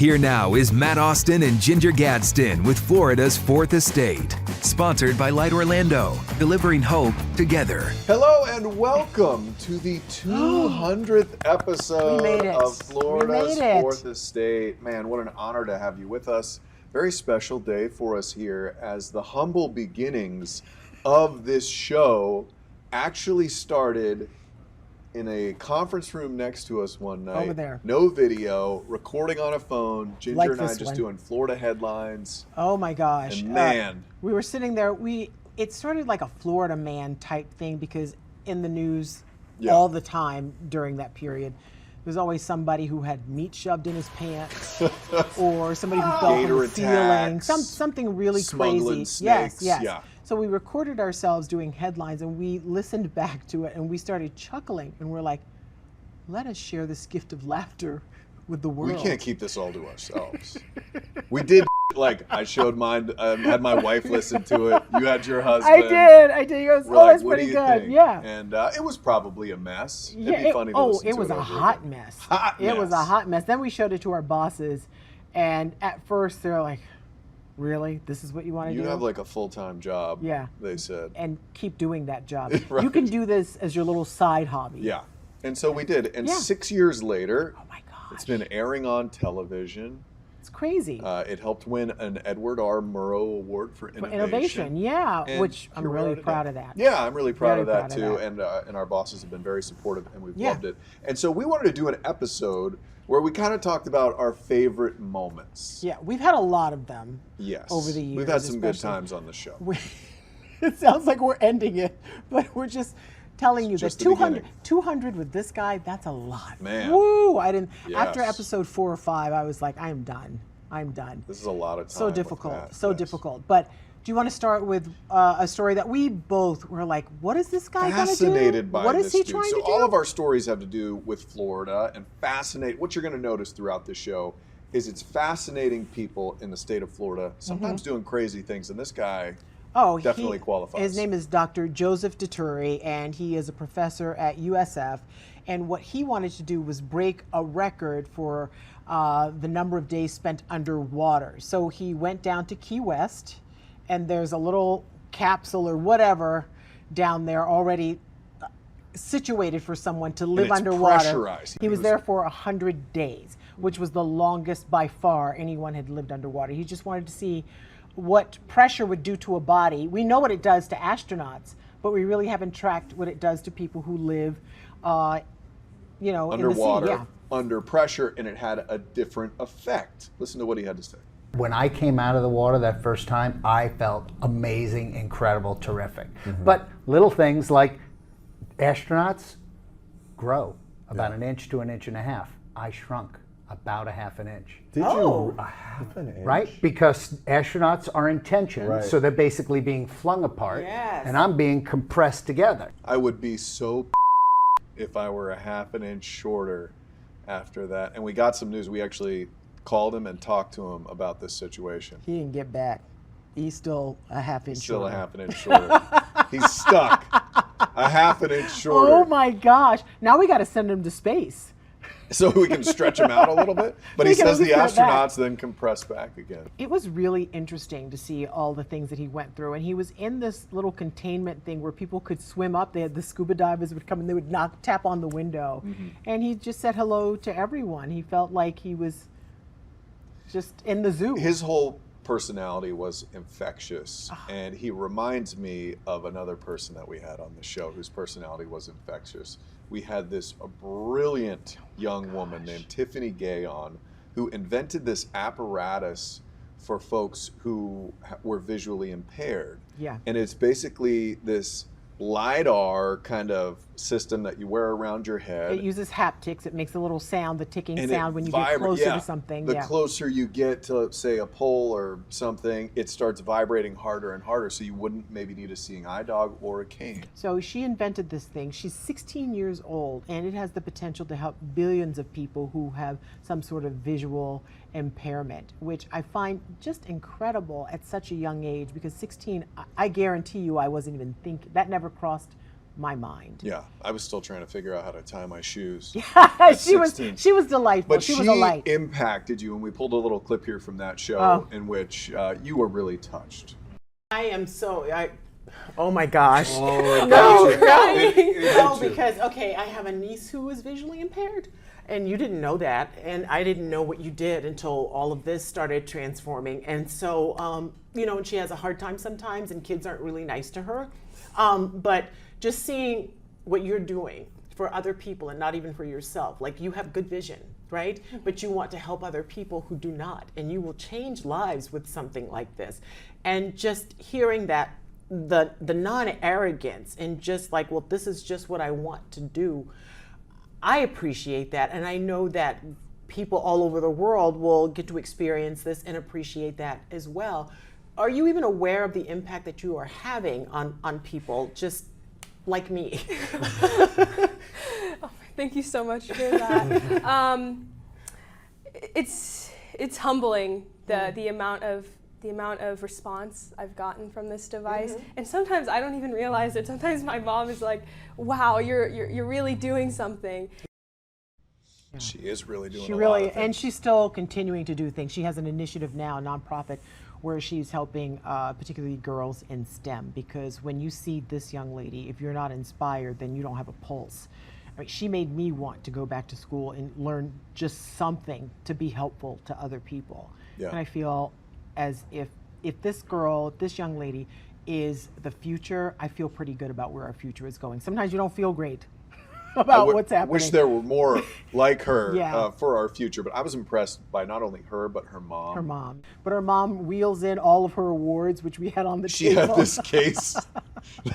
Here now is Matt Austin and Ginger Gadsden with Florida's Fourth Estate. Sponsored by Light Orlando, delivering hope together. Hello and welcome to the 200th episode of Florida's Fourth Estate. Man, what an honor to have you with us. Very special day for us here as the humble beginnings of this show actually started in a conference room next to us one night. Over there. No video, recording on a phone. Ginger like and I just doing Florida headlines. Oh my gosh. And man. We were sitting there. It started like a Florida man type thing because in the news all the time during that period, there's always somebody who had meat shoved in his pants or somebody who fell from the ceiling. Something really crazy. Snakes. Yes. Yeah. So we recorded ourselves doing headlines and we listened back to it and we started chuckling and we're like, let us share this gift of laughter with the world. We can't keep this all to ourselves. We did, like, I showed mine, had my wife listen to it. You had your husband. I did. He goes, that's what pretty do you good. think? Yeah. And it was probably a mess. Yeah, It'd be funny to listen to it was a hot mess. It was a hot mess. Then we showed it to our bosses and at first they're like, really? This is what you want to do? You have like a full-time job, they said. And keep doing that job. Right. You can do this as your little side hobby. Yeah. And so we did. And 6 years later, oh my gosh, it's been airing on television. It's crazy. It helped win an Edward R. Murrow Award for Innovation. And which I'm really proud of that. Yeah, I'm really proud of that proud too. of that. And our bosses have been very supportive and we've loved it. And so we wanted to do an episode where we kind of talked about our favorite moments. Yeah, we've had a lot of them over the years. We've had some good times on the show. It sounds like we're ending it, but we're just telling you that 200 with this guy, that's a lot. Man. Woo! After episode 4 or 5, I was like, I'm done. This is a lot of time. So difficult. But do you want to start with a story that we both were like, what is this guy going to do? Fascinated by what this is he dude. trying to do? So all of our stories have to do with Florida and what you're going to notice throughout the show is it's fascinating people in the state of Florida, sometimes doing crazy things. And this guy definitely qualifies. His name is Dr. Joseph Dituri, and he is a professor at USF. And what he wanted to do was break a record for the number of days spent underwater. So he went down to Key West, and there's a little capsule or whatever down there already situated for someone to live underwater. Pressurized. He was there for 100 days, which was the longest by far anyone had lived underwater. He just wanted to see what pressure would do to a body. We know what it does to astronauts, but we really haven't tracked what it does to people who live, underwater, in the sea. Under pressure, and it had a different effect. Listen to what he had to say. When I came out of the water that first time, I felt amazing, incredible, terrific. But little things like astronauts grow about an inch to an inch and a half. I shrunk about a half an inch. Did you? A half an inch? Right? Because astronauts are in tension, so they're basically being flung apart, and I'm being compressed together. I would be so if I were a half an inch shorter after that. And we got some news. We actually called him and talked to him about this situation. He didn't get back. He's still a half inch shorter. Still a half an inch shorter. He's stuck. A half an inch shorter. Oh my gosh. Now we got to send him to space. So we can stretch him out a little bit. But he says the astronauts then compress back again. It was really interesting to see all the things that he went through. And he was in this little containment thing where people could swim up. They had the scuba divers would come and they would tap on the window. And he just said hello to everyone. He felt like he was just in the zoo. His whole personality was infectious. And he reminds me of another person that we had on the show whose personality was infectious. We had this brilliant young woman named Tiffany Gay on who invented this apparatus for folks who were visually impaired. Yeah. And it's basically this LiDAR kind of system that you wear around your head. It uses haptics. It makes a little sound, the ticking and sound when you get closer to something. The closer you get to, say, a pole or something, it starts vibrating harder and harder, so you wouldn't maybe need a seeing eye dog or a cane. So she invented this thing. She's 16 years old, and it has the potential to help billions of people who have some sort of visual impairment, which I find just incredible at such a young age, because 16, I guarantee you I wasn't even thinking, that never crossed my mind. Yeah, I was still trying to figure out how to tie my shoes. she was delightful. But she was a light. impacted you, and we pulled a little clip here from that show in which you were really touched. I am so oh my gosh. Oh, No, because I have a niece who is visually impaired. And you didn't know that, and I didn't know what you did until all of this started transforming. And so, and she has a hard time sometimes, and kids aren't really nice to her. But just seeing what you're doing for other people and not even for yourself, like you have good vision, right? But you want to help other people who do not, and you will change lives with something like this. And just hearing that, the non-arrogance and just like, well, this is just what I want to do. I appreciate that, and I know that people all over the world will get to experience this and appreciate that as well. Are you even aware of the impact that you are having on people just like me? Thank you so much for that. It's humbling the amount of response I've gotten from this device, and sometimes I don't even realize it. Sometimes my mom is like, "Wow, you're really doing something." Yeah. She is really doing. She really, and she's still continuing to do things. She has an initiative now, a nonprofit, where she's helping particularly girls in STEM. Because when you see this young lady, if you're not inspired, then you don't have a pulse. I mean, she made me want to go back to school and learn just something to be helpful to other people. Yeah. And I feel as if this girl, this young lady, is the future, I feel pretty good about where our future is going. Sometimes you don't feel great about what's happening. Wish there were more like her Yeah. For our future, but I was impressed by not only her, but her mom. Her mom. But her mom wheels in all of her awards, which we had on the table. She had this case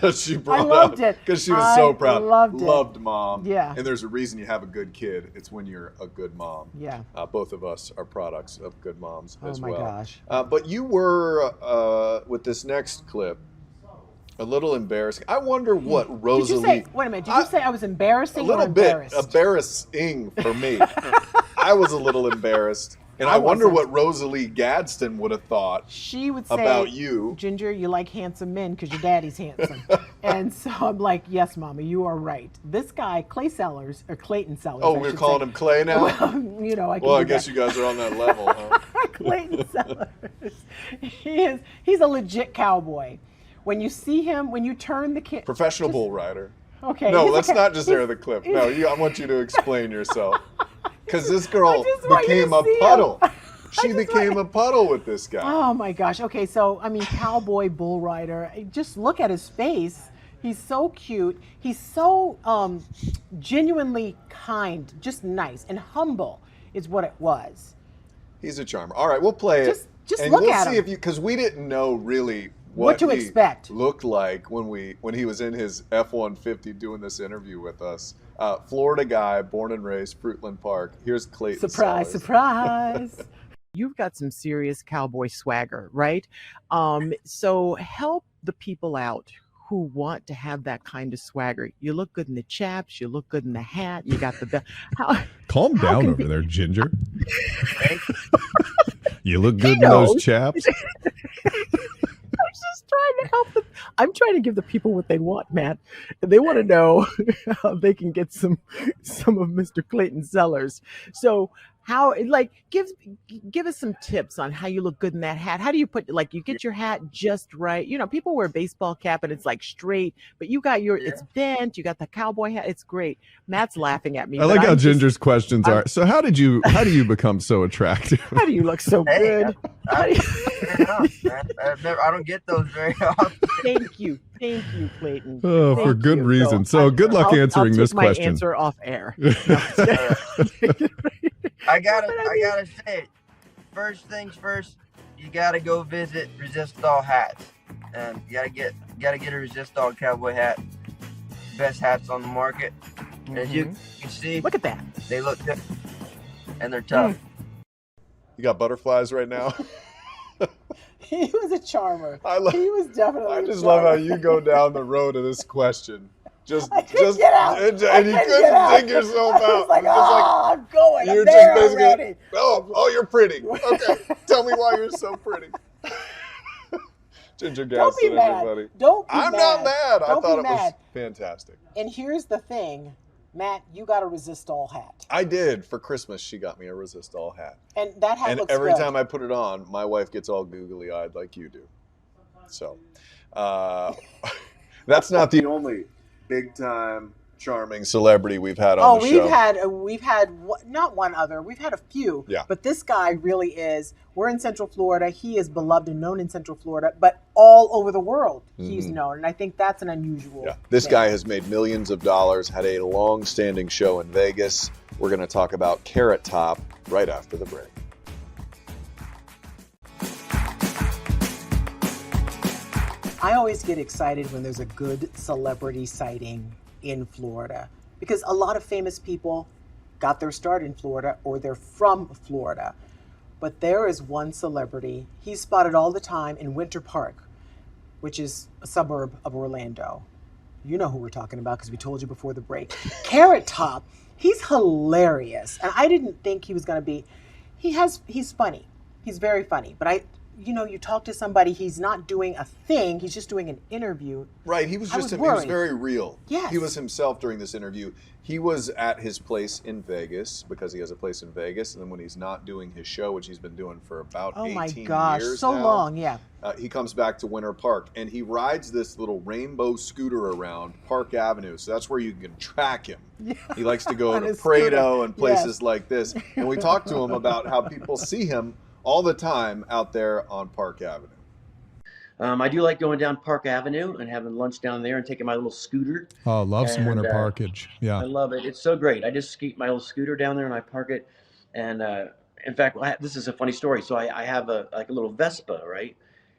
that she brought I loved it. because she was so proud. Loved mom. Yeah. And there's a reason you have a good kid. It's when you're a good mom. Yeah. Both of us are products of good moms as well. Oh my gosh. But you were, with this next clip, a little embarrassing. I wonder what Rosalie... Did you say I was embarrassing a little or embarrassed? bit embarrassing for me. I was a little embarrassed. And I wonder what Rosalie Gadsden would have thought she would say, about you. Ginger, you like handsome men because your daddy's handsome. And so I'm like, yes, Mama, you are right. This guy, Clayton Sellers. Oh, we're calling him Clay now? Well, I guess you guys are on that level, huh? Clayton Sellers. He's a legit cowboy. When you see him, when you turn the kid... Professional bull rider. Okay. No, let's not just air the clip. No, I want you to explain yourself. Because this girl became a puddle. She became a puddle with this guy. Oh my gosh. Okay, so I mean, cowboy bull rider. Just look at his face. He's so cute. He's so genuinely kind, just nice and humble is what it was. He's a charmer. All right, we'll play it. Just and look we'll at see him. because we didn't know really what to he expect. Looked like when he was in his F-150 doing this interview with us. Florida guy, born and raised, Fruitland Park. Here's Clayton. Surprise, Sellers. surprise. You've got some serious cowboy swagger, right? So help the people out who want to have that kind of swagger. You look good in the chaps. You look good in the hat. You got the belt. Calm down over there, Ginger. You look good in those chaps. I'm just trying to help them. I'm trying to give the people what they want, Matt. They want to know how they can get some of Mr. Clayton Sellers. So how, give us some tips on how you look good in that hat. How do you you get your hat just right? You know, people wear a baseball cap and it's like straight, but you got it's bent. You got the cowboy hat. It's great. Matt's laughing at me. I like how Ginger's questions are. So how do you become so attractive? How do you look so good? I don't get those very often. Thank you, Clayton. Oh, for good reason. So good luck answering this question. I'll answer off air. I gotta say, first things first, you gotta go visit Resistol Hats, and you gotta get a Resistol cowboy hat. Best hats on the market. And as you can see, look at that. They look good and they're tough. You got butterflies right now. He was a charmer. He was definitely. I just love how you go down the road of this question. And you couldn't dig yourself out. I was like, I'm going. You're I'm there just basically, already. oh, you're pretty. Okay, tell me why you're so pretty. Ginger Don't be Gadsden, mad. everybody. Don't be I'm mad. not mad. I Don't thought be it was mad. fantastic. And here's the thing, Matt, you got a Resistol hat. I did. For Christmas, she got me a Resistol hat. And that hat And looks every good. time I put it on, my wife gets all googly-eyed like you do. So, that's not the only big-time charming celebrity we've had on the show. We've had not one other. We've had a few. Yeah. But this guy really is. We're in Central Florida. He is beloved and known in Central Florida, but all over the world he's known, and I think that's an unusual. Yeah. This thing. guy has made millions of dollars. Had a long-standing show in Vegas. We're going to talk about Carrot Top right after the break. I always get excited when there's a good celebrity sighting in Florida because a lot of famous people got their start in Florida or they're from Florida. But there is one celebrity, he's spotted all the time in Winter Park, which is a suburb of Orlando. You know who we're talking about because we told you before the break. Carrot Top, he's hilarious. And I didn't think he was going to be, he's funny. He's very funny. But you talk to somebody, he's not doing a thing, he's just doing an interview. Right, he was I just was he was worried. very real. Yes. He was himself during this interview. He was at his place in Vegas because he has a place in Vegas, and then when he's not doing his show, which he's been doing for about 18 years Oh my gosh, so now, long, yeah. he comes back to Winter Park, and he rides this little rainbow scooter around Park Avenue, so that's where you can track him. Yeah. He likes to go On to his Prado scooter. and places Yes. like this, and we talked to him about how people see him all the time out there on Park Avenue. I do like going down Park Avenue and having lunch down there and taking my little scooter. Oh, love some And, winter parkage. Yeah. I love it. It's so great. I just keep my little scooter down there and I park it. And in fact, this is a funny story. So I have a little Vespa, right?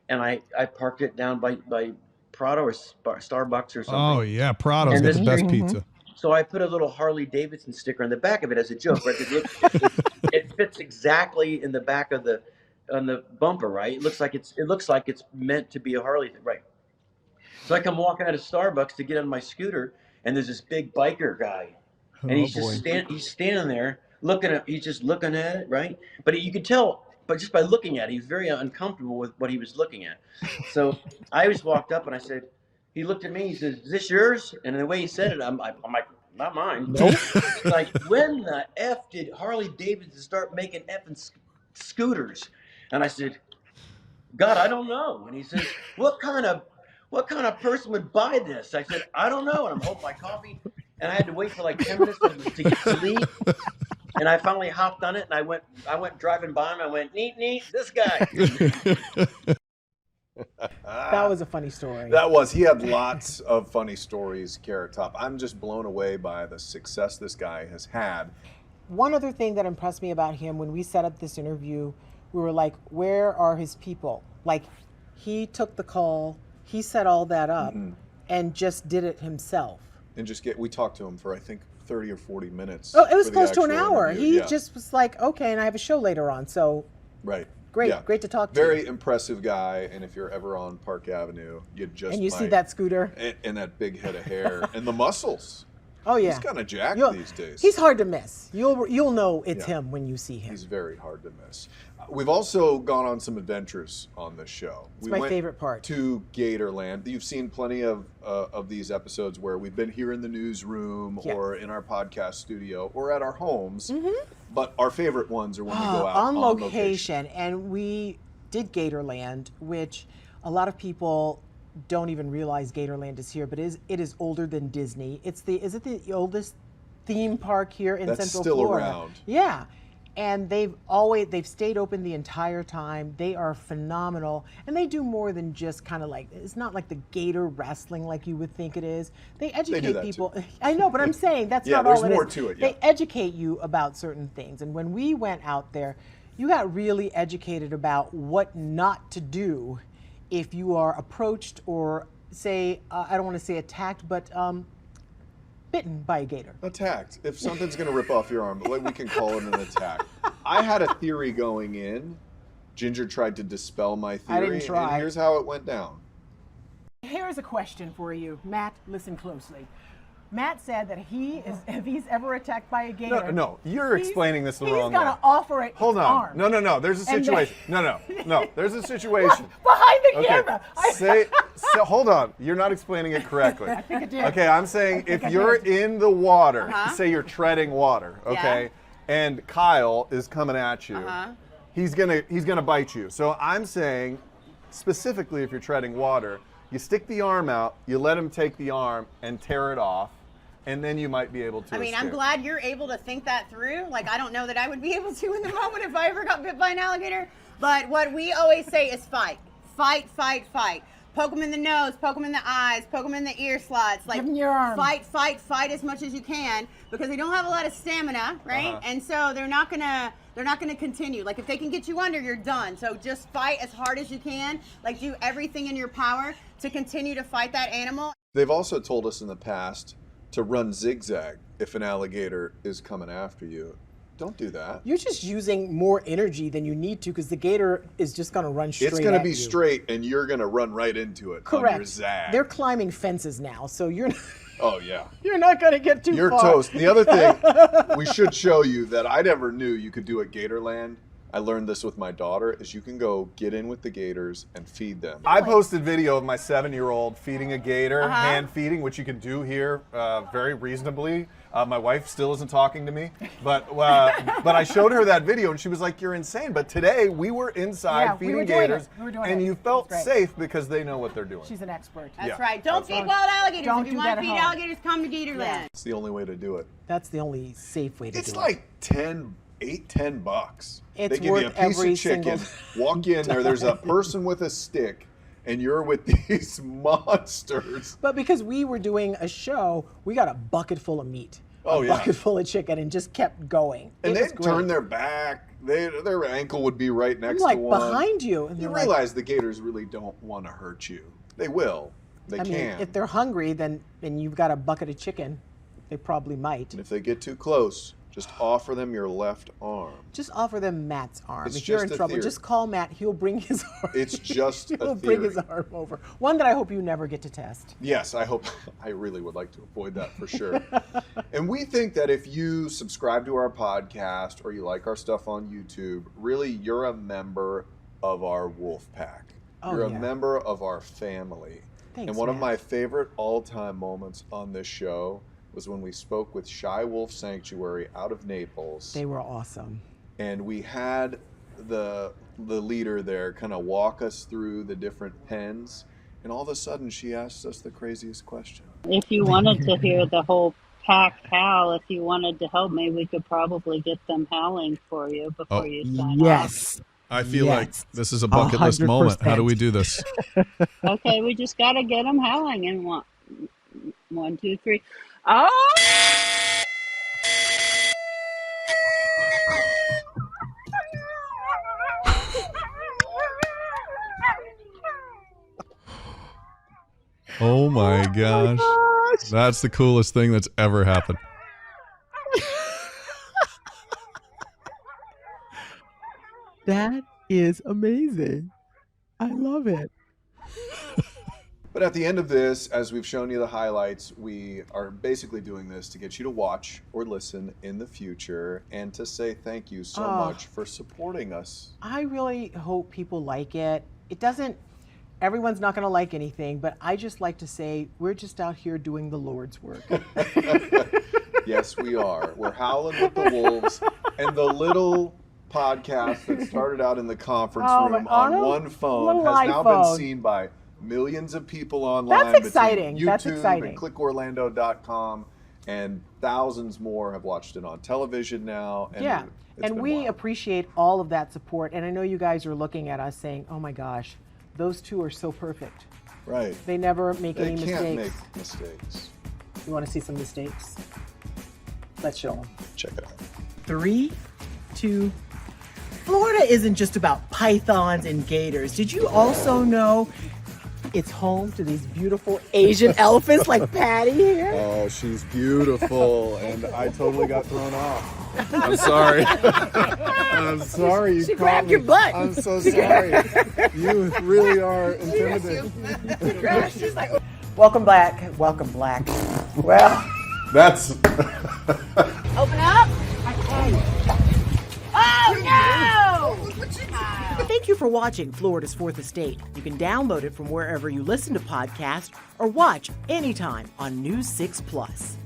And I parked it down by Prado or Starbucks or something. Oh, yeah. Prado's And got this- the best pizza. So I put a little Harley Davidson sticker on the back of it as a joke, right? 'Cause it fits exactly in the back of on the bumper, right? It looks like it's meant to be a Harley thing, right? So I come walking out of Starbucks to get on my scooter, and there's this big biker guy, and he's just standing there he's just looking at it, right? But you could tell, but just by looking at it, he's very uncomfortable with what he was looking at. So I just walked up and I said, he looked at me, he says, "Is this yours?" And the way he said it, I'm like, "Not mine." Nope. Like, when the F did Harley Davidson start making effing scooters? And I said, "God, I don't know." And he says, what kind of person would buy this? I said, "I don't know." And I'm holding my coffee, and I had to wait for like 10 minutes to get to leave. And I finally hopped on it, and I went driving by him. I went, neat, this guy. That was a funny story. That was. He had lots of funny stories, Carrot Top. I'm just blown away by the success this guy has had. One other thing that impressed me about him when we set up this interview, we were like, where are his people? Like, he took the call, he set all that up, and just did it himself. And we talked to him for, I think, 30 or 40 minutes. Oh, it was for the close to an actual hour. interview. He just was like, okay, and I have a show later on, so Right. great, Yeah. great to talk to. Very impressive guy, and if you're ever on Park Avenue, you just And you see that scooter. and that big head of hair and the muscles. Oh yeah, He's kind of jacked these days. He's hard to miss. You'll know it's Yeah. him when you see him. He's very hard to miss. We've also gone on some adventures on this show. It's my favorite part. To Gatorland. You've seen plenty of these episodes where we've been here in the newsroom or in our podcast studio or at our homes. But our favorite ones are when we go out on location. And we did Gatorland, which a lot of people don't even realize Gatorland is here, but it is older than Disney. Is it the oldest theme park here in That's Central still Florida? around. Yeah. And they've stayed open the entire time. They are phenomenal. And they do more than just kind of like, it's not like the gator wrestling like you would think it is. They educate that people. too. I know, but I'm saying that's Yeah, not all there's it more is. to it, They yeah. educate you about certain things. And when we went out there, you got really educated about what not to do if you are approached or say, I don't want to say attacked, but bitten by a gator. Attacked. If something's going to rip off your arm, we can call it an attack. I had a theory going in. Ginger tried to dispel my theory. I didn't try. And here's how it went down. Here's a question for you. Matt, listen closely. Matt said that if he's ever attacked by a gator. No, you're explaining this the wrong way. He's going to offer it. Hold on. Arm. No. There's a situation. No. There's a situation. Behind the camera. Hold on. You're not explaining it correctly. I think I did. Okay, I'm saying if you're in the water, say you're treading water, okay, and Kyle is coming at you, he's gonna bite you. So I'm saying, specifically if you're treading water, you stick the arm out, you let him take the arm and tear it off, and then you might be able to escape. I'm glad you're able to think that through. Like, I don't know that I would be able to in the moment if I ever got bit by an alligator. But what we always say is fight. Fight, fight, fight. Poke them in the nose, poke them in the eyes, poke them in the ear slots. Like, give them your arm. Fight as much as you can, because they don't have a lot of stamina, right? And so they're not gonna continue. Like, if they can get you under, you're done. So just fight as hard as you can. Like, do everything in your power to continue to fight that animal. They've also told us in the past to run zigzag if an alligator is coming after you. Don't do that. You're just using more energy than you need to, because the gator is just going to run straight at you. It's going to be straight, and you're going to run right into it. Correct. On your zag. They're climbing fences now, so you're not, oh, yeah. you're not going to get too You're far. toast. The other thing we should show you that I never knew you could do at Gatorland, I learned this with my daughter, is you can go get in with the gators and feed them. I posted video of my 7-year-old feeding a gator, hand feeding, which you can do here very reasonably. My wife still isn't talking to me, but I showed her that video and she was like, "You're insane." But today we were inside feeding gators, and you felt safe because they know what they're doing. She's an expert. That's right. Don't feed wild alligators. If you want to feed alligators, come to Gatorland. It's the only way to do it. That's the only safe way to do it. It's like $10 bucks. It's they give you a worth piece every of chicken. single Walk in there's a person with a stick, and you're with these monsters. But because we were doing a show, we got a bucket full of meat. A bucket full of chicken, and just kept going. And they'd turn their back. Their ankle would be right next to one. Behind you. And you realize the gators really don't want to hurt you. They will. They can. Mean, if they're hungry, then and you've got a bucket of chicken, they probably might. And if they get too close, just offer them your left arm. Just offer them Matt's arm. It's if you're in just a trouble, theory. just call Matt. He'll bring his arm. It's just a He'll theory. bring his arm over. One that I hope you never get to test. Yes, I hope. I really would like to avoid that for sure. And we think that if you subscribe to our podcast or you like our stuff on YouTube, really you're a member of our wolf pack. You're a member of our family. Thanks, and one of Matt. my favorite all-time moments on this show was when we spoke with Shy Wolf Sanctuary out of Naples. They were awesome. And we had the leader there kind of walk us through the different pens, and all of a sudden she asked us the craziest question. If you wanted to hear the whole pack howl, if you wanted to help me, we could probably get them howling for you before you sign off. I feel like this is a bucket list moment. How do we do this? Okay, we just got to get them howling in one, two, three. Oh! Oh my gosh. That's the coolest thing that's ever happened. That is amazing. I love it. But at the end of this, as we've shown you the highlights, we are basically doing this to get you to watch or listen in the future and to say thank you so much for supporting us. I really hope people like it. It doesn't, everyone's not going to like anything, but I just like to say we're just out here doing the Lord's work. Yes, we are. We're howling with the wolves, and the little podcast that started out in the conference room on one phone has now been seen by millions of people online. That's exciting. YouTube That's exciting. And clickorlando.com, and thousands more have watched it on television now. And and we appreciate all of that support. And I know you guys are looking at us saying, "Oh my gosh, those two are so perfect." Right. They never make any mistakes. They can't make mistakes. You want to see some mistakes? Let's show them. Check it out. 3, 2. Florida isn't just about pythons and gators. Did you also know it's home to these beautiful Asian elephants like Patty here? Oh, she's beautiful, and I totally got thrown off. I'm sorry. I'm sorry. You she grabbed your butt. I'm so sorry. You really are intimidating. She's like, welcome back. Welcome, Black. Well. That's. Open up. Oh no! Thank you for watching Florida's Fourth Estate. You can download it from wherever you listen to podcasts or watch anytime on News 6 Plus.